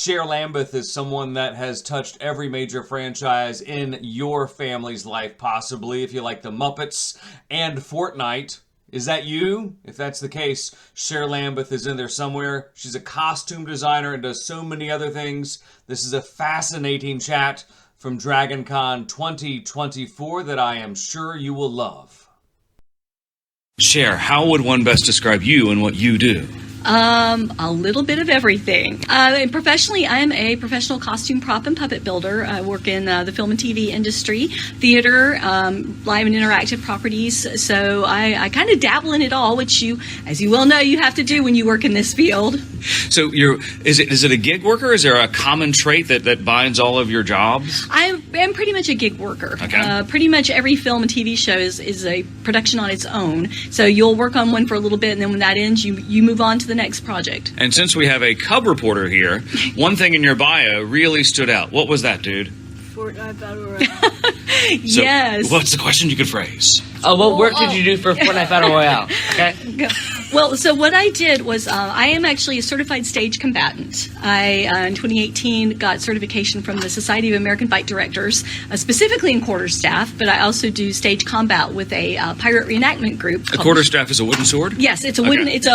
Cher Lambeth is someone that has touched every major franchise in your family's life, possibly, if you like the Muppets and Fortnite. Is that you? If that's the case, Cher Lambeth is in there somewhere. She's a costume designer and does so many other things. This is a fascinating chat from DragonCon 2024 that I am sure you will love. Cher, how would one best describe you and what you do? A little bit of everything. And professionally, I'm a professional costume prop and puppet builder. I work in the film and TV industry, theater, live and interactive properties. So I kind of dabble in it all, which you, as you well know, you have to do when you work in this field. So is it a gig worker? Is there a common trait that binds all of your jobs? I'm pretty much a gig worker. Okay. Pretty much every film and TV show is a production on its own. So you'll work on one for a little bit, and then when that ends, you move on to the next project. And since we have a cub reporter here, one thing in your bio really stood out. What was that, dude? Fortnite Battle Royale. Yes. What's the question you could phrase? What work did you do for Fortnite Battle Royale? Okay. Well, so what I did was I am actually a certified stage combatant. I, in 2018, got certification from the Society of American Fight Directors, specifically in quarterstaff, but I also do stage combat with a pirate reenactment group. A quarterstaff is a wooden sword? Yes, it's a wooden. Okay. It's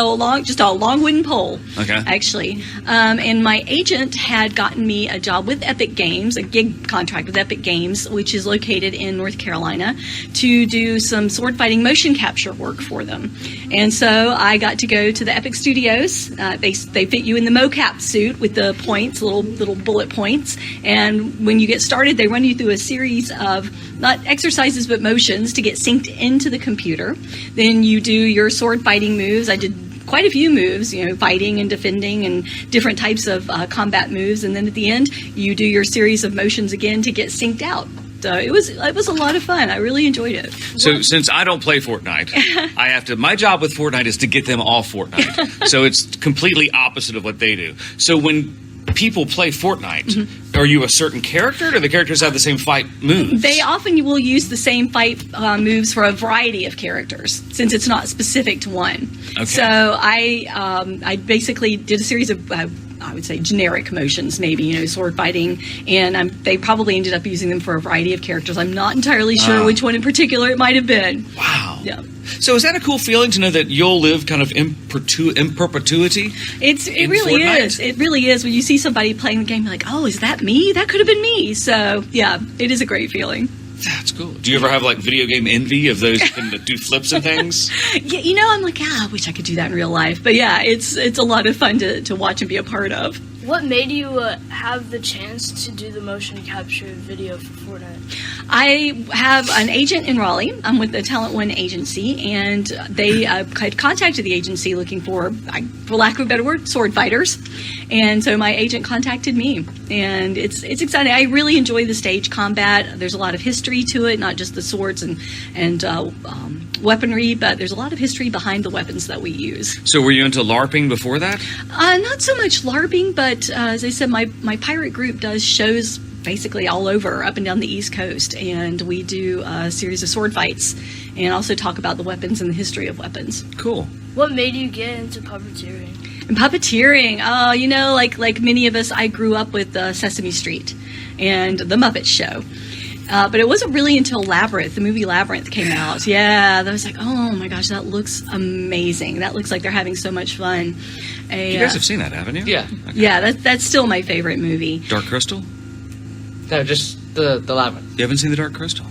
a long wooden pole. Okay. Actually, and my agent had gotten me a job with Epic Games, a gig contract with Epic Games, which is located in North Carolina, to do some sword fighting motion capture work for them. And so I got to go to the Epic Studios. They fit you in the mocap suit with the points, little bullet points. And when you get started, they run you through a series of not exercises but motions to get synced into the computer. Then you do your sword fighting moves. I did quite a few moves, fighting and defending and different types of combat moves. And then at the end, you do your series of motions again to get synced out. So it was a lot of fun. I really enjoyed it. So since I don't play Fortnite, my job with Fortnite is to get them off Fortnite. So it's completely opposite of what they do. So when people play Fortnite, are you a certain character, or do the characters have the same fight moves? They often will use the same fight moves for a variety of characters, since it's not specific to one. Okay. So I basically did a series of I would say generic motions, maybe, sword fighting, and they probably ended up using them for a variety of characters. I'm not entirely sure which one in particular it might have been. Wow. Yeah. So is that a cool feeling to know that you'll live kind of in perpetuity? It really Fortnite? is. It really is. When you see somebody playing the game, you're like, oh, is that me? That could have been me. So, yeah, it is a great feeling. That's cool. Do you ever have video game envy of those who can do flips and things? Yeah, I'm like, I wish I could do that in real life. But yeah, it's a lot of fun to watch and be a part of. What made you have the chance to do the motion capture video for Fortnite? I have an agent in Raleigh. I'm with the Talent One agency, and they had contacted the agency looking for lack of a better word, sword fighters. And so my agent contacted me, and it's exciting. I really enjoy the stage combat. There's a lot of history to it, not just the swords and weaponry, but there's a lot of history behind the weapons that we use. So were you into L.A.R.P.ing before that? Not so much L.A.R.P.ing, but as I said, my pirate group does shows basically all over, up and down the East Coast, and we do a series of sword fights and also talk about the weapons and the history of weapons. Cool. What made you get into puppeteering? And puppeteering, like many of us, I grew up with Sesame Street and the Muppet Show. But it wasn't really until the movie Labyrinth came out. Yeah, I was like, oh my gosh, that looks amazing. That looks like they're having so much fun. You guys have seen that, haven't you? Yeah. Okay. Yeah, that's still my favorite movie. Dark Crystal? No, just the Labyrinth. You haven't seen the Dark Crystal?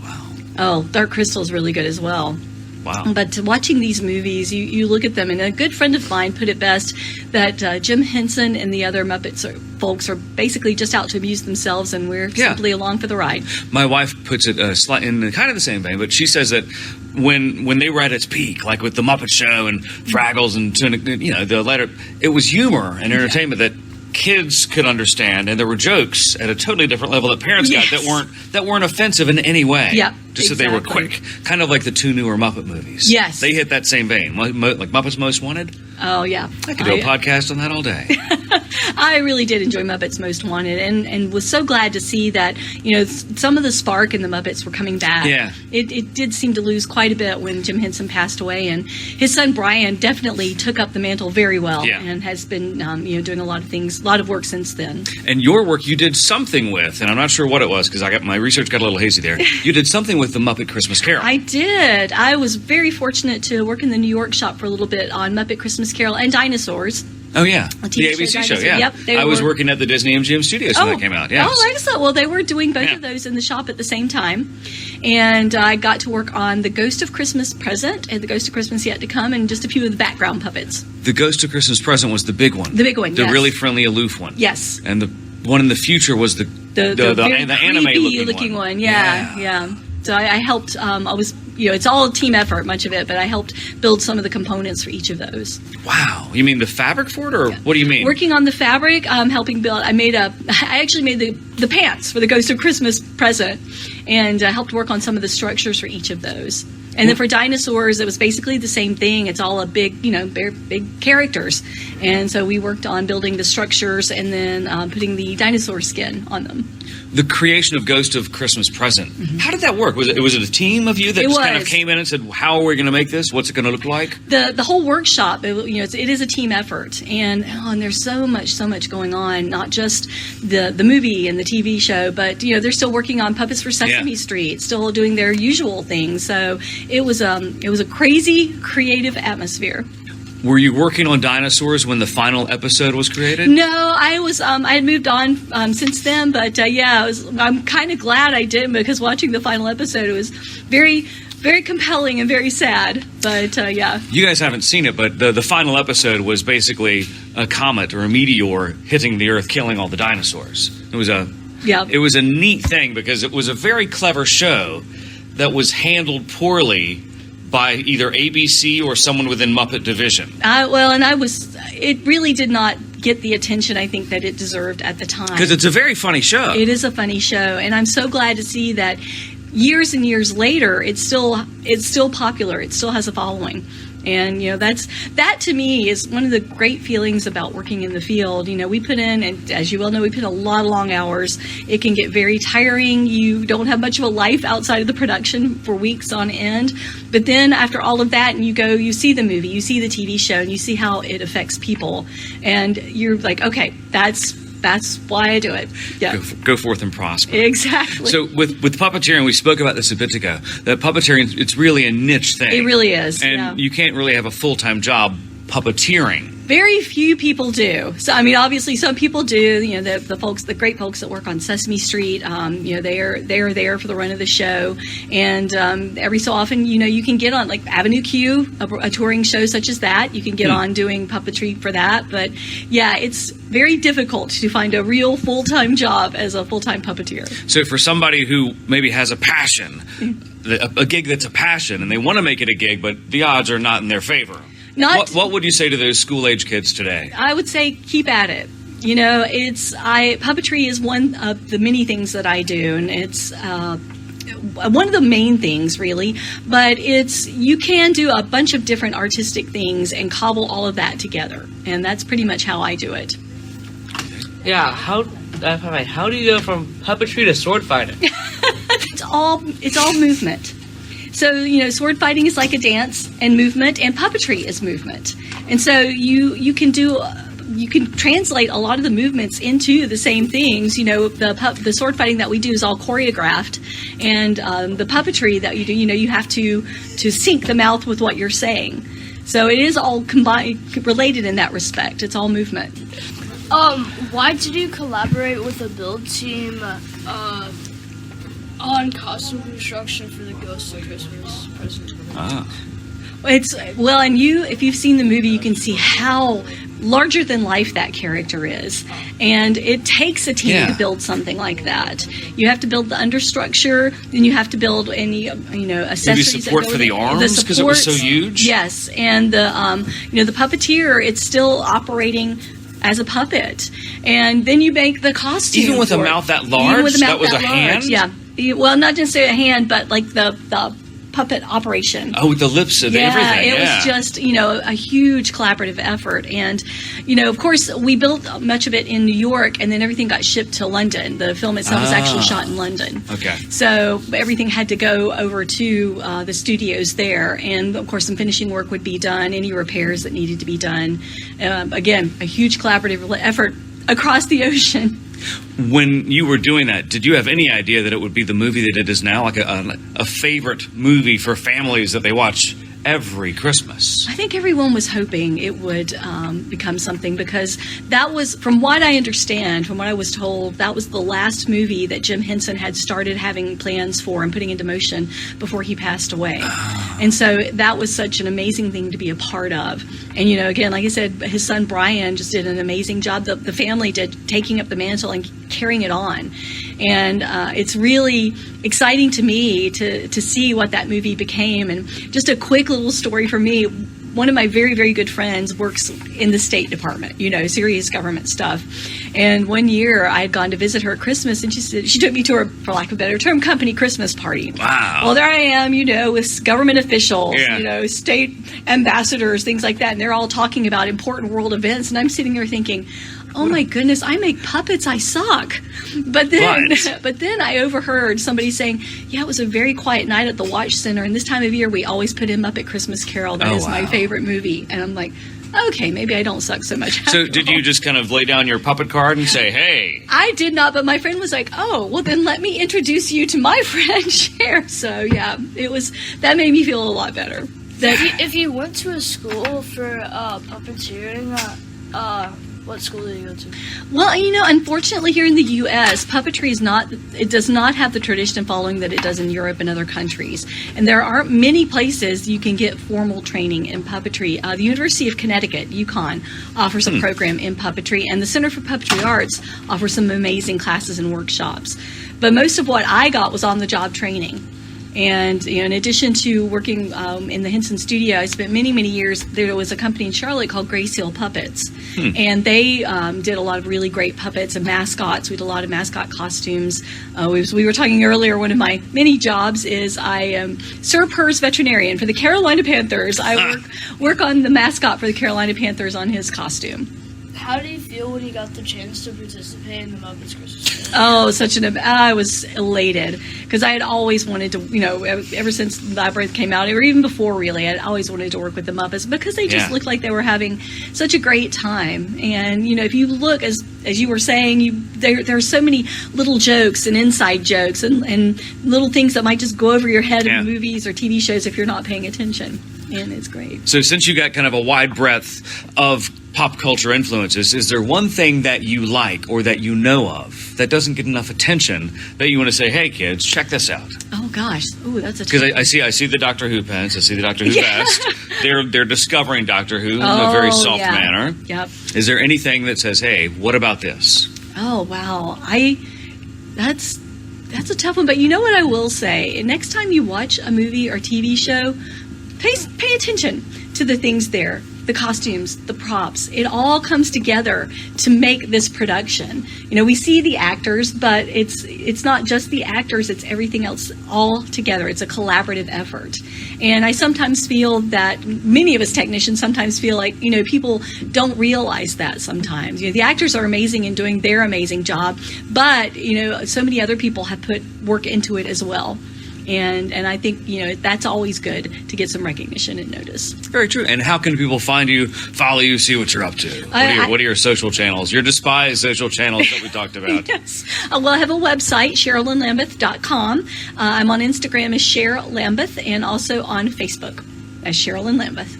Wow. Oh, Dark Crystal is really good as well. Wow. But watching these movies, you look at them, and a good friend of mine put it best that Jim Henson and the other Muppets folks are basically just out to amuse themselves, and we're simply along for the ride. My wife puts it in kind of the same vein, but she says that when they were at its peak, like with the Muppet Show and Fraggles and the latter, it was humor and entertainment that kids could understand, and there were jokes at a totally different level that parents got that weren't offensive in any way. Yeah, just that they were quick, kind of like the two newer Muppet movies. Yes, they hit that same vein, like Muppets Most Wanted. Oh, yeah. I could do a podcast on that all day. I really did enjoy Muppets Most Wanted, and was so glad to see that, some of the spark in the Muppets were coming back. Yeah. It did seem to lose quite a bit when Jim Henson passed away, and his son Brian definitely took up the mantle very well, and has been, doing a lot of work since then. And your work, you did something with, and I'm not sure what it was because my research got a little hazy there. You did something with the Muppet Christmas Carol. I did. I was very fortunate to work in the New York shop for a little bit on Muppet Christmas Carol and Dinosaurs. Oh, yeah. The ABC show, yeah. Yep, I was working at the Disney MGM studios when that came out, yes. Oh, excellent. Well, they were doing both of those in the shop at the same time. And I got to work on The Ghost of Christmas Present and The Ghost of Christmas Yet to Come and just a few of the background puppets. The Ghost of Christmas Present was the big one. The big one, The really friendly, aloof one. Yes. And the one in the future was the anime-looking one. Yeah. So I helped, it's all a team effort, much of it, but I helped build some of the components for each of those. Wow. You mean the fabric for it, or what do you mean? Working on the fabric, helping build, I actually made the pants for the Ghost of Christmas Present, and helped work on some of the structures for each of those. And then for Dinosaurs, it was basically the same thing. It's all a big, big characters. And so we worked on building the structures and then putting the dinosaur skin on them. The creation of Ghost of Christmas Present. Mm-hmm. How did that work? Was it a team of you that just kind of came in and said, how are we going to make this? What's it going to look like? The whole workshop, it is a team effort. And there's so much going on, not just the movie and the TV show, but, they're still working on Puppets for Sesame Street, still doing their usual things. So it was a crazy, creative atmosphere. Were you working on Dinosaurs when the final episode was created? No, I was. I had moved on since then, but I'm kind of glad I did, because watching the final episode, it was very, very compelling and very sad. But you guys haven't seen it, but the final episode was basically a comet or a meteor hitting the Earth, killing all the dinosaurs. It was a neat thing because it was a very clever show that was handled poorly by either ABC or someone within Muppet Division. It really did not get the attention I think that it deserved at the time. Because it's a very funny show. It is a funny show, and I'm so glad to see that years and years later, it's still popular. It still has a following. And, that to me is one of the great feelings about working in the field. We put in, and as you well know, we put a lot of long hours. It can get very tiring. You don't have much of a life outside of the production for weeks on end. But then after all of that, and you see the movie, you see the TV show, and you see how it affects people. And you're like, okay, that's why I do it. Yeah. Go forth and prosper. Exactly. So with puppeteering, we spoke about this a bit ago, that puppeteering, it's really a niche thing. It really is. And you can't really have a full-time job puppeteering. Very few people do. So, obviously some people do, the great folks that work on Sesame Street, they are there for the run of the show. And every so often, you can get on, like Avenue Q, a touring show such as that. You can get on doing puppetry for that. But, yeah, it's very difficult to find a real full-time job as a full-time puppeteer. So for somebody who maybe has a passion, a gig that's a passion, and they want to make it a gig, but the odds are not in their favor. What would you say to those school-age kids today? I would say keep at it. Puppetry is one of the many things that I do, and it's one of the main things, really. But you can do a bunch of different artistic things and cobble all of that together, and that's pretty much how I do it. Yeah, how do you go from puppetry to sword fighting? It's all movement. So, sword fighting is like a dance, and movement, and puppetry is movement. And so you can translate a lot of the movements into the same things. The sword fighting that we do is all choreographed, and the puppetry that you do, you have to sync the mouth with what you're saying. So it is all related in that respect. It's all movement. Why did you collaborate with a build team on costume construction for the Ghost of Christmas Present? If you've seen the movie, you can see how larger than life that character is, and it takes a team to build something like that. You have to build the understructure, then you have to build any accessories. Maybe support for the arms because it was so huge. Yes, and the puppeteer, it's still operating as a puppet, and then you make the costume. Even with a mouth that large, that was a hand. Yeah. Well, not just a hand, but like the puppet operation. Oh, with the lips and everything. It was just, a huge collaborative effort. And, of course, we built much of it in New York, and then everything got shipped to London. The film itself was actually shot in London. Okay. So everything had to go over to the studios there. And, of course, some finishing work would be done, any repairs that needed to be done. Again, a huge collaborative effort across the ocean. When you were doing that, did you have any idea that it would be the movie that it is now, like a favorite movie for families that they watch every Christmas? I think everyone was hoping it would become something, because that was, from what I understand, from what I was told, that was the last movie that Jim Henson had started having plans for and putting into motion before he passed away. And so that was such an amazing thing to be a part of. And, again, like I said, his son Brian just did an amazing job. The family did, taking up the mantle and carrying it on. And it's really exciting to me to see what that movie became. And just a quick little story for me. One of my very, very good friends works in the State Department, serious government stuff. And one year I had gone to visit her at Christmas, and she took me to her, for lack of a better term, company Christmas party. Wow. Well, there I am, with government officials, Yeah. state ambassadors, things like that. And they're all talking about important world events. And I'm sitting there thinking, oh my goodness, I make puppets, I suck. But then I overheard somebody saying, yeah, it was a very quiet night at the Watch Center, and this time of year we always put in Muppet Christmas Carol. That is my favorite movie. And I'm like, okay, maybe I don't suck so much. So did you just kind of lay down your puppet card and say, hey? I did not, but my friend was like, oh, well then let me introduce you to my friend Cher. So yeah, that made me feel a lot better. If you went to a school for puppeteering, what school did you go to? Well, unfortunately here in the U.S., puppetry does not have the tradition and following that it does in Europe and other countries. And there aren't many places you can get formal training in puppetry. The University of Connecticut, UConn, offers a program in puppetry, and the Center for Puppetry Arts offers some amazing classes and workshops. But most of what I got was on-the-job training. And in addition to working in the Henson studio, I spent many, many years. There was a company in Charlotte called Grace Hill Puppets, and they did a lot of really great puppets and mascots. We did a lot of mascot costumes. We were talking earlier, one of my many jobs is I am Sir Purr's veterinarian for the Carolina Panthers. I work on the mascot for the Carolina Panthers on his costume. How do you feel when you got the chance to participate in the Muppets Christmas Carol? Oh, I was elated, because I had always wanted to, ever since Labyrinth came out, or even before really, I'd always wanted to work with the Muppets, because they just looked like they were having such a great time. And, if you look, as you were saying, there are so many little jokes and inside jokes and little things that might just go over your head in movies or TV shows if you're not paying attention. And it's great. So since you got kind of a wide breadth of pop culture influences, is there one thing that you like or that you know of that doesn't get enough attention that you want to say, hey kids, check this out? Oh gosh, that's a because I see the Doctor Who pens, I see the Doctor Who vest. They're discovering Doctor Who in a very soft manner. Yep. Is there anything that says, hey, what about this? Oh wow, that's a tough one. But you know what I will say? Next time you watch a movie or TV show, pay attention to the things there. The costumes, the props, it all comes together to make this production. We see the actors, but it's not just the actors, it's everything else all together. It's a collaborative effort. And I sometimes feel that many of us technicians sometimes feel like, people don't realize that sometimes. The actors are amazing and doing their amazing job, but, so many other people have put work into it as well. And I think, that's always good to get some recognition and notice. Very true. And how can people find you, follow you, see what you're up to? What are your social channels, your despised social channels that we talked about? Yes. Well, I have a website, SherilynLambeth.com. I'm on Instagram as Cher Lambeth, and also on Facebook as Sherilyn Lambeth.